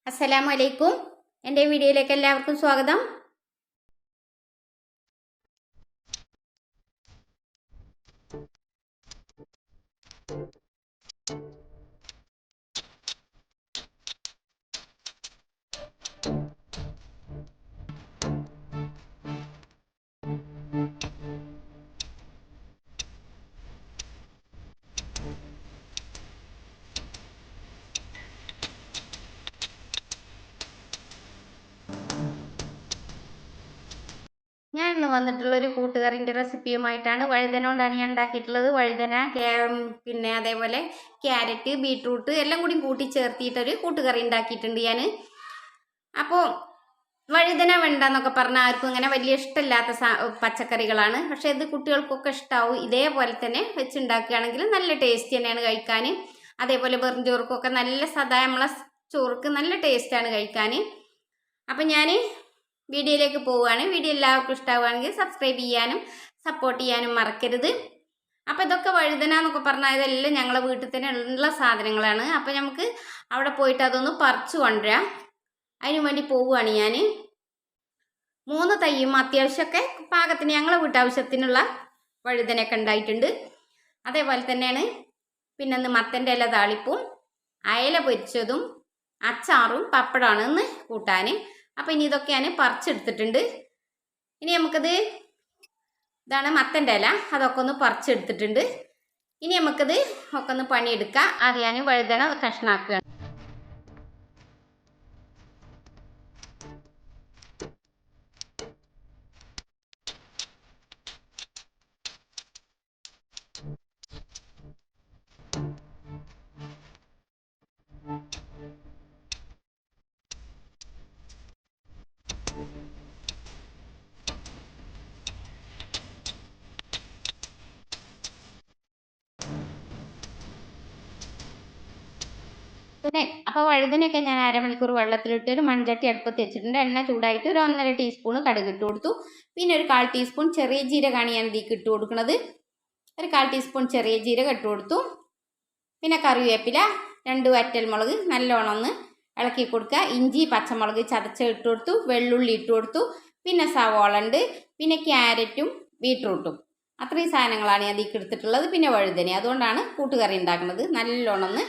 അസ്സലാമു അലൈക്കും. എൻ്റെ വീഡിയോയിലേക്ക് എല്ലാവർക്കും സ്വാഗതം. ഞാൻ ഇന്ന് വന്നിട്ടുള്ളൊരു കൂട്ടുകറിൻ്റെ റെസിപ്പിയുമായിട്ടാണ്. വഴുതന കൊണ്ടാണ് ഞാൻ ഉണ്ടാക്കിയിട്ടുള്ളത്. വഴുതന, പിന്നെ അതേപോലെ ക്യാരറ്റ്, ബീട്രൂട്ട് എല്ലാം കൂടി കൂട്ടി ചേർത്തിയിട്ടൊരു കൂട്ടുകറി ഉണ്ടാക്കിയിട്ടുണ്ട് ഞാൻ. അപ്പോൾ വഴുതന വെണ്ട എന്നൊക്കെ പറഞ്ഞാൽ ആർക്കും ഇങ്ങനെ വലിയ ഇഷ്ടമില്ലാത്ത പച്ചക്കറികളാണ്. പക്ഷേ ഇത് കുട്ടികൾക്കൊക്കെ ഇഷ്ടമാവും. ഇതേപോലെ തന്നെ വെച്ചുണ്ടാക്കുകയാണെങ്കിൽ നല്ല ടേസ്റ്റ് തന്നെയാണ് കഴിക്കാൻ. അതേപോലെ വെറും ചോർക്കൊക്കെ നല്ല സദാ നമ്മളെ ചോർക്ക് നല്ല ടേസ്റ്റാണ് കഴിക്കാൻ. അപ്പം ഞാൻ വീഡിയോയിലേക്ക് പോവുകയാണ്. വീഡിയോ എല്ലാവർക്കും ഇഷ്ടമാവുകയാണെങ്കിൽ സബ്സ്ക്രൈബ് ചെയ്യാനും സപ്പോർട്ട് ചെയ്യാനും മറക്കരുത്. അപ്പോൾ ഇതൊക്കെ വഴുതന എന്നൊക്കെ പറഞ്ഞാൽ ഇതെല്ലാം ഞങ്ങളെ വീട്ടിൽ തന്നെ ഉള്ള സാധനങ്ങളാണ്. അപ്പോൾ നമുക്ക് അവിടെ പോയിട്ട് അതൊന്ന് പറിച്ചു കൊണ്ടുവരാം. അതിനു വേണ്ടി പോവുകയാണ് ഞാൻ. 3 തൈയും അത്യാവശ്യമൊക്കെ പാകത്തിന് ഞങ്ങളെ വീട്ടാവശ്യത്തിനുള്ള വഴുതനയൊക്കെ ഉണ്ടായിട്ടുണ്ട്. അതേപോലെ തന്നെയാണ് പിന്നെ ഒന്ന് മത്തൻ്റെ ഇല താളിപ്പും അയല പൊരിച്ചതും അച്ചാറും പപ്പടമാണ് ഇന്ന് കൂട്ടാൻ. അപ്പോൾ ഇനി ഇതൊക്കെ ഞാൻ പറിച്ചെടുത്തിട്ടുണ്ട്. ഇനി നമുക്കത് ഇതാണ് മത്തൻ്റെ ഇല, അതൊക്കെ ഒന്ന് പറിച്ചെടുത്തിട്ടുണ്ട്. ഇനി നമുക്കത് ഒക്കെ ഒന്ന് പണിയെടുക്കാം. അത് ഞാൻ വഴുതന കഷ്ണാക്കുകയാണ്. പിന്നെ അപ്പോൾ വഴുതനയൊക്കെ ഞാൻ അരമണിക്കൂർ വെള്ളത്തിലിട്ട് ഒരു മൺചട്ടി അടുപ്പത്ത് വെച്ചിട്ടുണ്ട്. എണ്ണ ചൂടായിട്ട് ഒരു 1.5 ടീസ്പൂൺ കടുക് ഇട്ട് കൊടുത്തു. പിന്നെ ഒരു 1/4 ടീസ്പൂൺ ചെറിയ ജീരകമാണ് ഞാൻ ഇതിലേക്ക് ഇട്ട് കൊടുക്കുന്നത്. ഒരു 1/4 ടീസ്പൂൺ ചെറിയ ജീരകം ഇട്ട് കൊടുത്തു. പിന്നെ കറിവേപ്പില, 2 വറ്റൽമുളക് നല്ലോണം ഒന്ന് ഇളക്കി കൊടുക്കുക. ഇഞ്ചി പച്ചമുളക് ചതച്ച് ഇട്ട് കൊടുത്തു. വെള്ളുള്ളി ഇട്ട് കൊടുത്തു. പിന്നെ സവാള ഉണ്ട്. പിന്നെ ക്യാരറ്റും ബീട്രൂട്ടും, അത്രയും സാധനങ്ങളാണ് ഞാൻ ഇതിലേക്ക് എടുത്തിട്ടുള്ളത്. പിന്നെ വഴുതന, അതുകൊണ്ടാണ് കൂട്ടുകറി ഉണ്ടാക്കുന്നത്. നല്ലോണം ഒന്ന്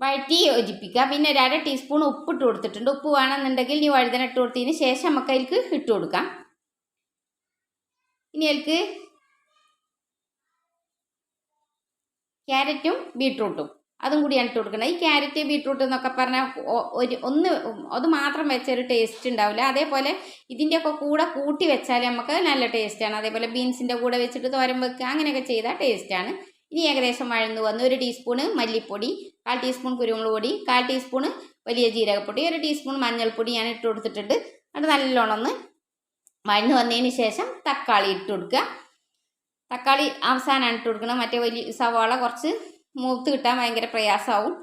വഴറ്റി യോജിപ്പിക്കുക. പിന്നെ ഒരു 1/2 ടീസ്പൂൺ ഉപ്പിട്ട് കൊടുത്തിട്ടുണ്ട്. ഉപ്പ് വേണമെന്നുണ്ടെങ്കിൽ ഈ വഴുതന ഇട്ട് കൊടുത്തതിന് ശേഷം നമുക്ക് അതിലേക്ക് ഇട്ട് കൊടുക്കാം. ഇനി അതിലേക്ക് ക്യാരറ്റും ബീട്രൂട്ടും അതും കൂടിയാണ് ഇട്ട് കൊടുക്കുന്നത്. ഈ ക്യാരറ്റ് ബീട്രൂട്ട് എന്നൊക്കെ പറഞ്ഞാൽ അത് മാത്രം വെച്ചൊരു ടേസ്റ്റ് ഉണ്ടാവില്ല. അതേപോലെ ഇതിൻ്റെയൊക്കെ കൂടെ കൂട്ടി വെച്ചാൽ നമുക്ക് നല്ല ടേസ്റ്റാണ്. അതേപോലെ ബീൻസിൻ്റെ കൂടെ വെച്ചിട്ട് തോരൻ വെക്കുക, അങ്ങനെയൊക്കെ ചെയ്താൽ ടേസ്റ്റാണ്. ഇനി ഏകദേശം വഴന്നു വന്ന് 1 ടീസ്പൂണ് മല്ലിപ്പൊടി, 1/4 ടീസ്പൂൺ കുരുമുളക് പൊടി, 1/4 ടീസ്പൂണ് വലിയ ജീരകപ്പൊടി, 1 ടീസ്പൂൺ മഞ്ഞൾപ്പൊടി ഞാൻ ഇട്ട് കൊടുത്തിട്ടുണ്ട്. അത് നല്ലോണം ഒന്ന് വഴന്നു വന്നതിന് ശേഷം തക്കാളി ഇട്ട് കൊടുക്കുക. തക്കാളി അവസാനമാണ് ഇട്ട് കൊടുക്കണം. മറ്റേ വലിയ സവാള കുറച്ച് മൂത്ത് കിട്ടാൻ ഭയങ്കര പ്രയാസമാവും.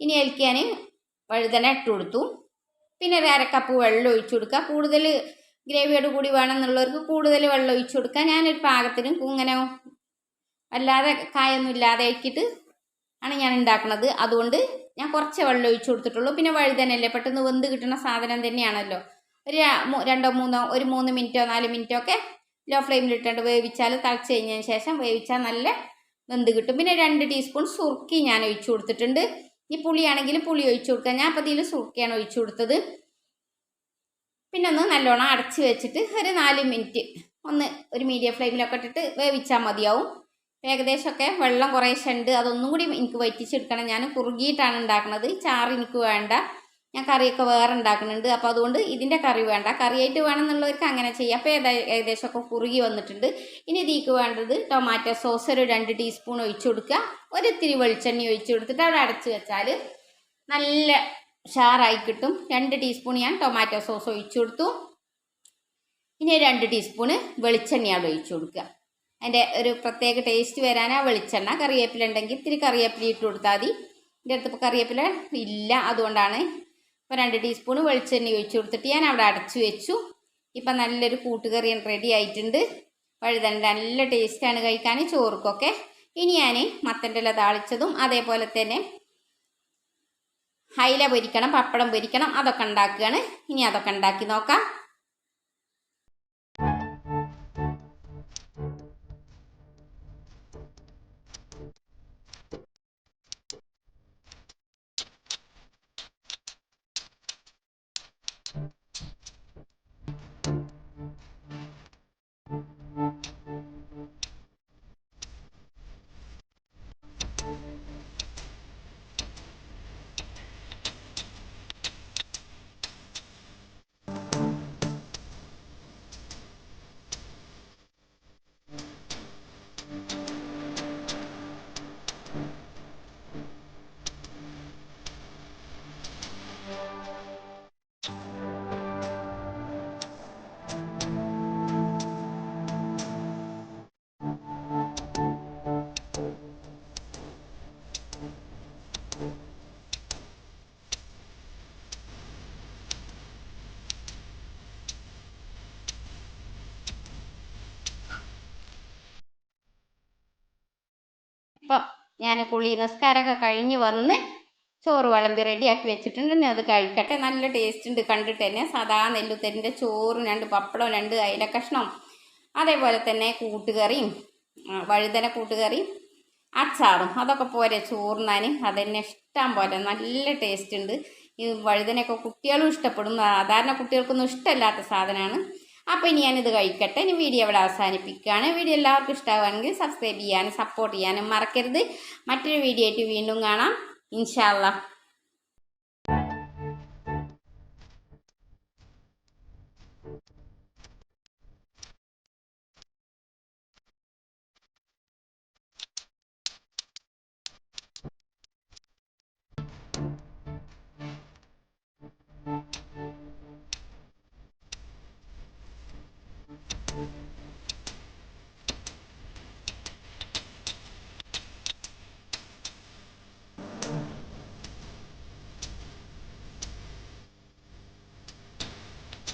ഇനി അതിലേക്ക് ഞാൻ വഴുതന ഇട്ട് കൊടുത്തു. പിന്നെ ഒരു 1/2 കപ്പ് വെള്ളം ഒഴിച്ചു കൊടുക്കുക. കൂടുതൽ ഗ്രേവിയോട് കൂടി വേണമെന്നുള്ളവർക്ക് കൂടുതൽ വെള്ളം ഒഴിച്ചു കൊടുക്കുക. ഞാനൊരു പാകത്തിന് ഇങ്ങനെ അല്ലാതെ കായൊന്നും ഇല്ലാതെ ആക്കിയിട്ട് ആണ് ഞാൻ ഉണ്ടാക്കുന്നത്. അതുകൊണ്ട് ഞാൻ കുറച്ച് വെള്ളം ഒഴിച്ചു കൊടുത്തിട്ടുള്ളൂ. പിന്നെ വഴുതനല്ലേ പെട്ടെന്ന് വെന്ത് കിട്ടുന്ന സാധനം തന്നെയാണല്ലോ. ഒരു 3 മിനിറ്റോ 4 മിനിറ്റോ ഒക്കെ ലോ ഫ്ലെയിമിലിട്ടുണ്ട് വേവിച്ചാൽ, തിളച്ച് കഴിഞ്ഞതിന് ശേഷം വേവിച്ചാൽ നല്ല വെന്ത് കിട്ടും. പിന്നെ 2 ടീസ്പൂൺ സുർക്കി ഞാൻ ഒഴിച്ചു കൊടുത്തിട്ടുണ്ട്. ഈ പുളിയാണെങ്കിൽ പുളി ഒഴിച്ചു കൊടുക്കുക. ഞാൻ അപ്പോൾ ഇതിൽ സുർക്കിയാണ് ഒഴിച്ചു കൊടുത്തത്. പിന്നെ ഒന്ന് നല്ലോണം അടച്ച് വെച്ചിട്ട് ഒരു 4 മിനിറ്റ് ഒന്ന് ഒരു മീഡിയം ഫ്ലെയിമിലൊക്കെ ഇട്ടിട്ട് വേവിച്ചാൽ മതിയാവും. ഏകദേശമൊക്കെ വെള്ളം കുറേശ്ശെ ഉണ്ട്. അതൊന്നും കൂടി എനിക്ക് വറ്റിച്ചെടുക്കണം. ഞാൻ കുറുകിയിട്ടാണ് ഉണ്ടാക്കുന്നത്. ചാറ് എനിക്ക് വേണ്ട. ഞാൻ കറിയൊക്കെ വേറെ ഉണ്ടാക്കുന്നുണ്ട്. അപ്പോൾ അതുകൊണ്ട് ഇതിൻ്റെ കറി വേണ്ട. കറിയായിട്ട് വേണമെന്നുള്ളവർക്ക് അങ്ങനെ ചെയ്യാം. അപ്പോൾ ഏകദേശമൊക്കെ കുറുകി വന്നിട്ടുണ്ട്. ഇനി ഇതിലേക്ക് വേണ്ടത് ടൊമാറ്റോ സോസ് ഒരു 2 ടീസ്പൂൺ ഒഴിച്ചു കൊടുക്കുക. ഒരിത്തിരി വെളിച്ചെണ്ണ ഒഴിച്ചു കൊടുത്തിട്ട് അവിടെ അടച്ച് വെച്ചാൽ നല്ല ഷാറായി കിട്ടും. 2 ടീസ്പൂൺ ഞാൻ ടൊമാറ്റോ സോസ് ഒഴിച്ചു കൊടുത്തു. ഇനി 2 ടീസ്പൂണ് വെളിച്ചെണ്ണ അവിടെ ഒഴിച്ചു കൊടുക്കുക. അതിൻ്റെ ഒരു പ്രത്യേക ടേസ്റ്റ് വരാനാ വെളിച്ചെണ്ണ. കറിവേപ്പില ഉണ്ടെങ്കിൽ ഇത്തിരി കറിവേപ്പില ഇട്ട് കൊടുത്താൽ മതി. എൻ്റെ അടുത്ത് ഇപ്പോൾ കറിവേപ്പില ഇല്ല, അതുകൊണ്ടാണ്. ഇപ്പോൾ 2 ടീസ്പൂൺ വെളിച്ചെണ്ണ ഒഴിച്ചു കൊടുത്തിട്ട് ഞാൻ അവിടെ അടച്ചു വെച്ചു. ഇപ്പം നല്ലൊരു കൂട്ടുകറി റെഡി ആയിട്ടുണ്ട്. വഴുതന നല്ല ടേസ്റ്റാണ് കഴിക്കാൻ ചോറുക്കൊക്കെ. ഇനി ഞാൻ മത്തൻ്റെ ഇല താളിച്ചതും അതേപോലെ തന്നെ അയില പൊരിക്കണം, പപ്പടം പൊരിക്കണം, അതൊക്കെ ഉണ്ടാക്കുകയാണ്. ഇനി അതൊക്കെ ഉണ്ടാക്കി നോക്കാം. ഇപ്പം ഞാൻ കുളി നിസ്കാരമൊക്കെ കഴിഞ്ഞ് വന്ന് ചോറ് വിളമ്പി റെഡിയാക്കി വെച്ചിട്ടുണ്ട്. അത് കഴിക്കട്ടെ. നല്ല ടേസ്റ്റ് ഉണ്ട് കണ്ടിട്ട് തന്നെ. സാധാ നെല്ലുത്തരിൻ്റെ ചോറും 2 പപ്പടവും 2 അയില കഷ്ണവും അതേപോലെ തന്നെ കൂട്ടുകറിയും വഴുതന കൂട്ടുകറിയും അച്ചാറും അതൊക്കെ പോരെ ചോറുന്നാൻ. അതന്നെ ഇഷ്ടം പോലെ നല്ല ടേസ്റ്റ് ഉണ്ട്. ഈ വഴുതനയൊക്കെ കുട്ടികളും ഇഷ്ടപ്പെടും. സാധാരണ കുട്ടികൾക്കൊന്നും ഇഷ്ടമില്ലാത്ത സാധനമാണ്. അപ്പോൾ ഇനി ഞാനിത് കഴിക്കട്ടെ. ഇനി വീഡിയോ ഇവിടെ അവസാനിപ്പിക്കുകയാണ്. വീഡിയോ എല്ലാവർക്കും ഇഷ്ടമാവുകയാണെങ്കിൽ സബ്സ്ക്രൈബ് ചെയ്യാനും സപ്പോർട്ട് ചെയ്യാനും മറക്കരുത്. മറ്റൊരു വീഡിയോ ആയിട്ട് വീണ്ടും കാണാം ഇൻഷാ അല്ലാഹ്.